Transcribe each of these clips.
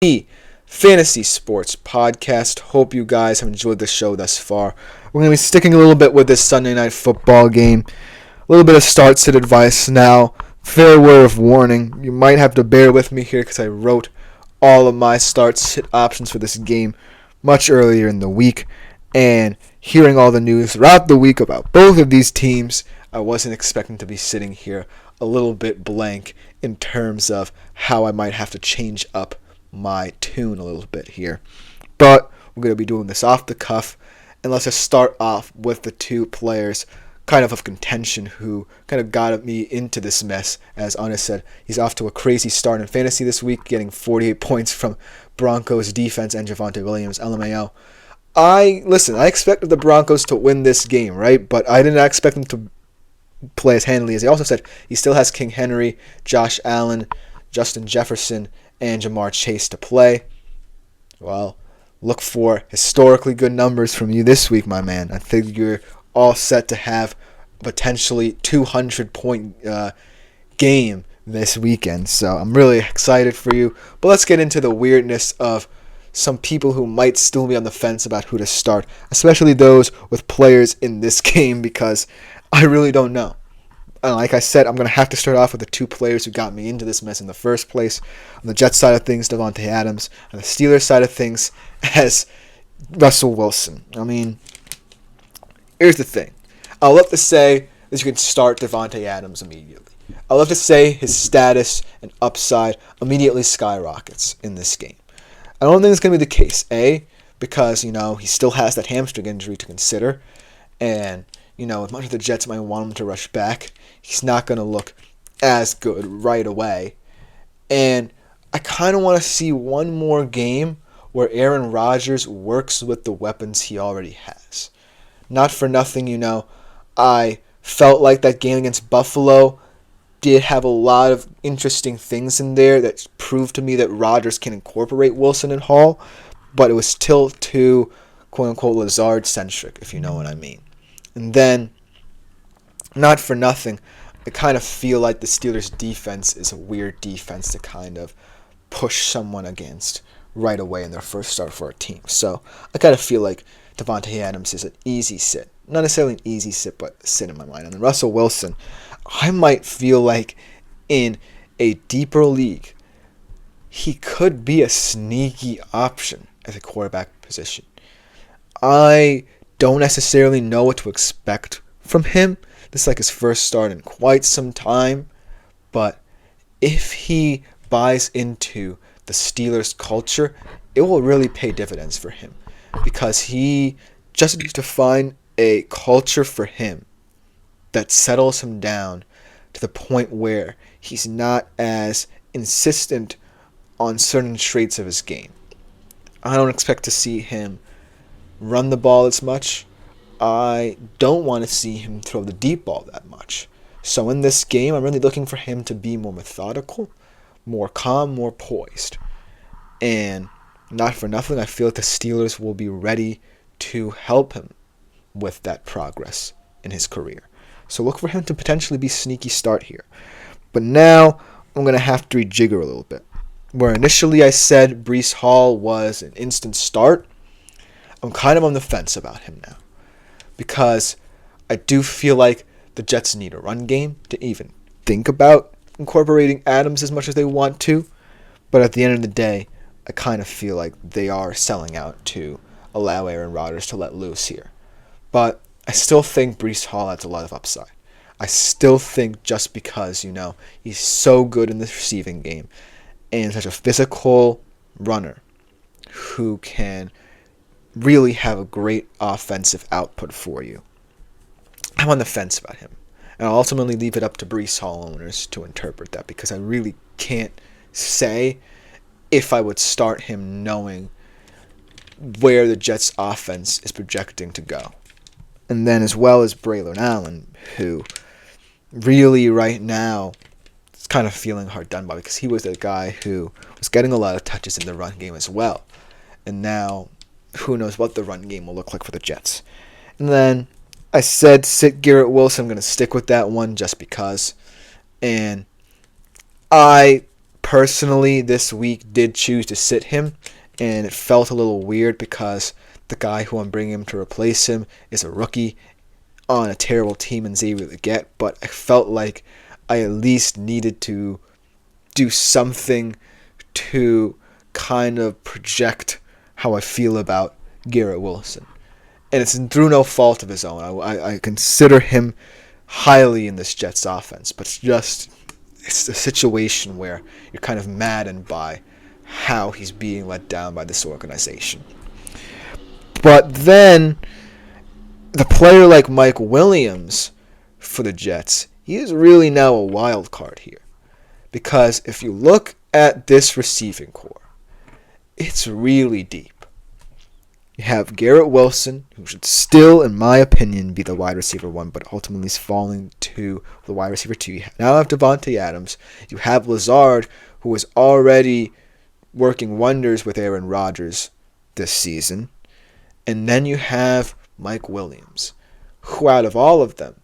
GSMC Fantasy Sports Podcast. Hope you guys have enjoyed the show thus far. We're going to be sticking a little bit with this Sunday night football game. A little bit of start-sit advice now. Fair word of warning. You might have to bear with me here because I wrote all of my start-sit options for this game much earlier in the week. And hearing all the news throughout the week about both of these teams, I wasn't expecting to be sitting here a little bit blank in terms of how I might have to change up my tune a little bit here. But we're going to be doing this off the cuff, and let's just start off with the two players kind of contention who kind of got me into this mess. As Anna said, he's off to a crazy start in fantasy this week, getting 48 points from Broncos defense and Javonte Williams, LMAO. I expected the Broncos to win this game, right? But I didn't expect them to play as handily as he also said. He still has King Henry, Josh Allen, Justin Jefferson, and Jamar Chase to play. Well, look for historically good numbers from you this week, my man. I think you're all set to have a potentially 200-point game this weekend. So I'm really excited for you. But let's get into the weirdness of some people who might still be on the fence about who to start, especially those with players in this game, because I really don't know. And like I said, I'm going to have to start off with the two players who got me into this mess in the first place. On the Jets side of things, Davante Adams. On the Steelers side of things, as Russell Wilson. I mean, here's the thing. I'll love to say that you can start Davante Adams immediately. I'll love to say his status and upside immediately skyrockets in this game. I don't think it's going to be the case. Because, he still has that hamstring injury to consider. And, as much as the Jets might want him to rush back, he's not going to look as good right away. And I kind of want to see one more game where Aaron Rodgers works with the weapons he already has. Not for nothing, I felt like that game against Buffalo did have a lot of interesting things in there that proved to me that Rodgers can incorporate Wilson and Hall, but it was still too, quote-unquote, Lazard-centric, if you know what I mean. And then, not for nothing, I kind of feel like the Steelers' defense is a weird defense to kind of push someone against right away in their first start for a team. So I kind of feel like Davante Adams is an easy sit. Not necessarily an easy sit, but a sit in my mind. And then Russell Wilson, I might feel like in a deeper league, he could be a sneaky option at the quarterback position. I don't necessarily know what to expect from him. This is like his first start in quite some time. But if he buys into the Steelers culture, it will really pay dividends for him. Because he just needs to find a culture for him that settles him down to the point where he's not as insistent on certain traits of his game. I don't expect to see him run the ball as much. I don't want to see him throw the deep ball that much. So in this game, I'm really looking for him to be more methodical, more calm, more poised. And not for nothing, I feel like the Steelers will be ready to help him with that progress in his career. So look for him to potentially be sneaky start here. But now I'm going to have to rejigger a little bit. Where initially I said Breece Hall was an instant start, I'm kind of on the fence about him now. Because I do feel like the Jets need a run game to even think about incorporating Adams as much as they want to. But at the end of the day, I kind of feel like they are selling out to allow Aaron Rodgers to let loose here. But I still think Breece Hall has a lot of upside. I still think just because, he's so good in the receiving game and such a physical runner who can really have a great offensive output for you. I'm on the fence about him. And I'll ultimately leave it up to Breece Hall owners to interpret that because I really can't say if I would start him knowing where the Jets' offense is projecting to go. And then as well as Braylon Allen, who really right now is kind of feeling hard done by because he was the guy who was getting a lot of touches in the run game as well. And now, who knows what the run game will look like for the Jets. And then I said sit Garrett Wilson. I'm going to stick with that one just because. And I personally this week did choose to sit him, and it felt a little weird because the guy who I'm bringing him to replace him is a rookie on a terrible team in Xavier Leggett, but I felt like I at least needed to do something to kind of project how I feel about Garrett Wilson. And it's through no fault of his own. I consider him highly in this Jets offense, but it's a situation where you're kind of maddened by how he's being let down by this organization. But then, the player like Mike Williams for the Jets, he is really now a wild card here. Because if you look at this receiving core, it's really deep. You have Garrett Wilson, who should still, in my opinion, be the wide receiver 1, but ultimately is falling to the wide receiver 2. You now have Devontae Adams. You have Lazard, who is already working wonders with Aaron Rodgers this season. And then you have Mike Williams, who out of all of them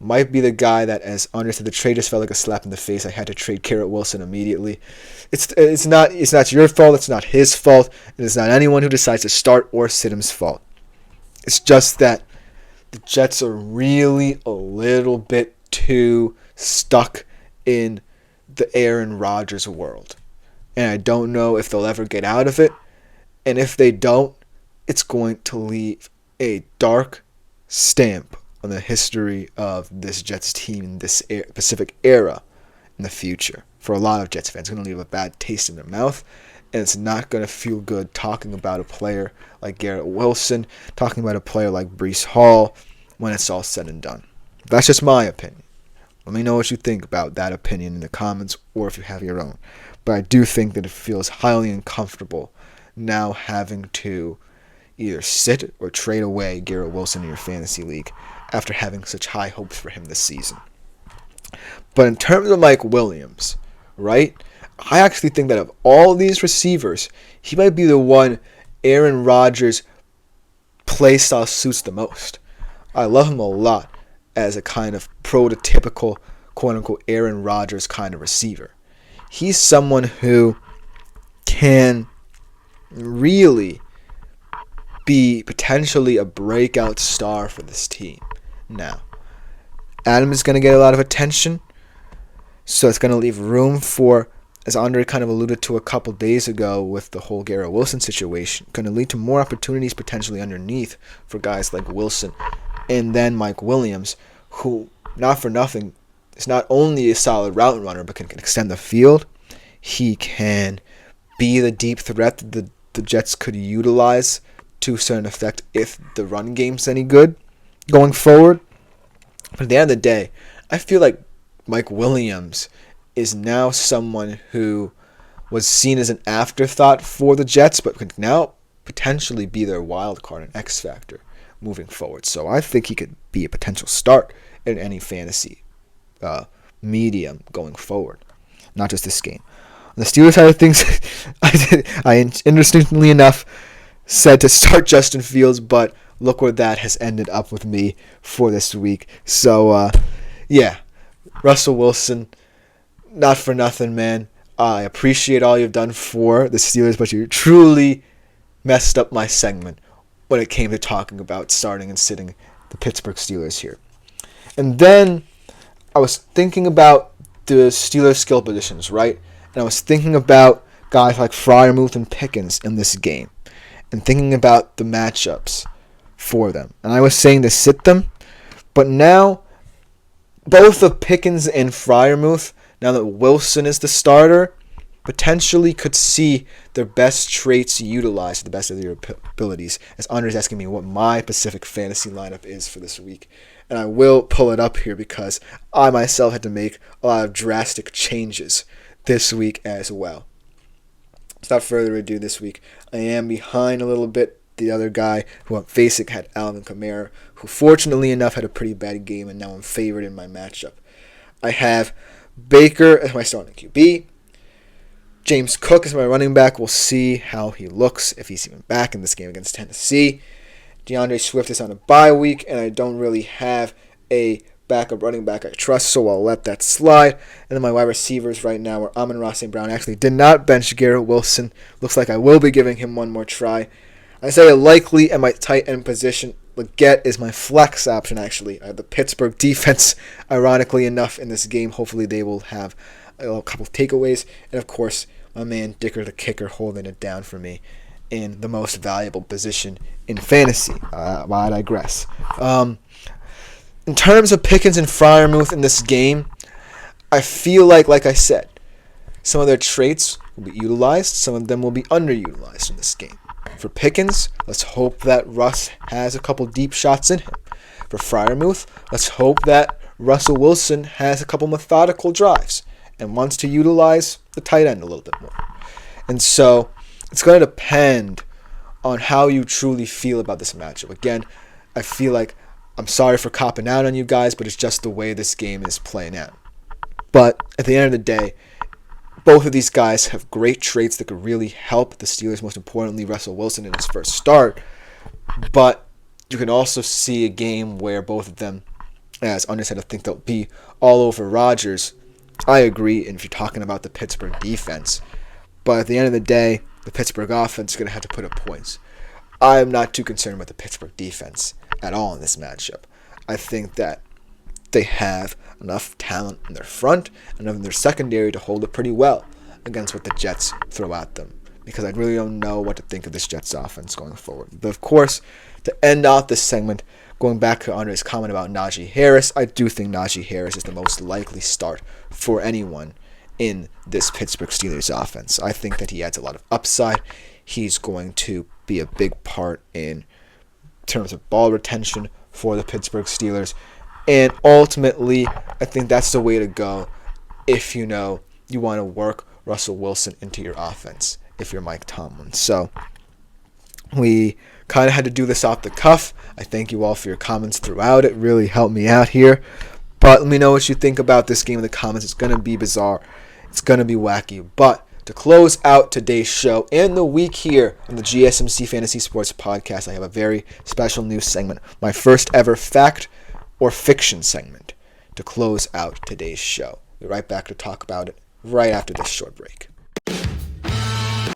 might be the guy that, as Andre said, the trade just felt like a slap in the face. I had to trade Garrett Wilson immediately. It's not your fault. It's not his fault. It is not anyone who decides to start or sit him's fault. It's just that the Jets are really a little bit too stuck in the Aaron Rodgers world. And I don't know if they'll ever get out of it. And if they don't, it's going to leave a dark stamp on the history of this Jets team in this Pacific era in the future. For a lot of Jets fans, it's going to leave a bad taste in their mouth, and it's not going to feel good talking about a player like Garrett Wilson, talking about a player like Breece Hall when it's all said and done. That's just my opinion. Let me know what you think about that opinion in the comments, or if you have your own. But I do think that it feels highly uncomfortable now having to either sit or trade away Garrett Wilson in your fantasy league after having such high hopes for him this season. But in terms of Mike Williams, right, I actually think that of all these receivers, he might be the one Aaron Rodgers' play style suits the most. I love him a lot as a kind of prototypical, quote-unquote, Aaron Rodgers kind of receiver. He's someone who can really be potentially a breakout star for this team. Now, Adam is going to get a lot of attention, so it's going to leave room for, as Andre kind of alluded to a couple days ago with the whole Garrett Wilson situation, going to lead to more opportunities potentially underneath for guys like Wilson and then Mike Williams, who, not for nothing, is not only a solid route runner, but can extend the field. He can be the deep threat that the Jets could utilize to a certain effect if the run game's any good going forward. But at the end of the day, I feel like Mike Williams is now someone who was seen as an afterthought for the Jets, but could now potentially be their wild card and X factor moving forward. So I think he could be a potential start in any fantasy medium going forward, not just this game. On the Steelers side of things, I interestingly enough said to start Justin Fields, but look where that has ended up with me for this week. So, yeah, Russell Wilson, not for nothing, man. I appreciate all you've done for the Steelers, but you truly messed up my segment when it came to talking about starting and sitting the Pittsburgh Steelers here. And then I was thinking about the Steelers skill positions, right? And I was thinking about guys like Freiermuth and Pickens in this game, and thinking about the matchups for them. And I was saying to sit them, but now both of Pickens and Freiermuth, now that Wilson is the starter, potentially could see their best traits utilized to the best of their abilities. As Andre's asking me what my Pacific fantasy lineup is for this week. And I will pull it up here because I myself had to make a lot of drastic changes this week as well. Without further ado, this week I am behind a little bit. The other guy who I'm facing had Alvin Kamara, who fortunately enough had a pretty bad game, and now I'm favored in my matchup. I have Baker as my starting QB. James Cook is my running back. We'll see how he looks, if he's even back in this game against Tennessee. DeAndre Swift is on a bye week, and I don't really have a backup running back I trust, so I'll let that slide. And then my wide receivers right now are Amon-Ra St. Brown. I actually did not bench Garrett Wilson. Looks like I will be giving him one more try. Isaiah Likely at my tight end position. Leggett is my flex option, actually. I have the Pittsburgh defense, ironically enough, in this game. Hopefully they will have a couple of takeaways. And, of course, my man Dicker the kicker holding it down for me in the most valuable position in fantasy. I digress. In terms of Pickens and Freiermuth in this game, I feel like I said, some of their traits will be utilized. Some of them will be underutilized in this game. For Pickens, let's hope that Russ has a couple deep shots in him. For Freiermuth, let's hope that Russell Wilson has a couple methodical drives and wants to utilize the tight end a little bit more. And so it's going to depend on how you truly feel about this matchup. Again, I feel like I'm sorry for copping out on you guys, but it's just the way this game is playing out. But at the end of the day, both of these guys have great traits that could really help the Steelers, most importantly, Russell Wilson in his first start. But you can also see a game where both of them, as Under said, I think they'll be all over Rodgers. I agree, and if you're talking about the Pittsburgh defense. But at the end of the day, the Pittsburgh offense is going to have to put up points. I'm not too concerned about the Pittsburgh defense at all in this matchup. I think that they have enough talent in their front and in their secondary to hold it pretty well against what the Jets throw at them, because I really don't know what to think of this Jets offense going forward. But of course, to end off this segment, going back to Andre's comment about Najee Harris, I do think Najee Harris is the most likely start for anyone in this Pittsburgh Steelers offense. I think that he adds a lot of upside. He's going to be a big part in terms of ball retention for the Pittsburgh Steelers. And ultimately, I think that's the way to go if you want to work Russell Wilson into your offense, if you're Mike Tomlin. So we kind of had to do this off the cuff. I thank you all for your comments throughout. It really helped me out here. But let me know what you think about this game in the comments. It's going to be bizarre. It's going to be wacky. But to close out today's show and the week here on the GSMC Fantasy Sports Podcast, I have a very special new segment. My first ever fact or fiction segment to close out today's show. We'll be right back to talk about it right after this short break.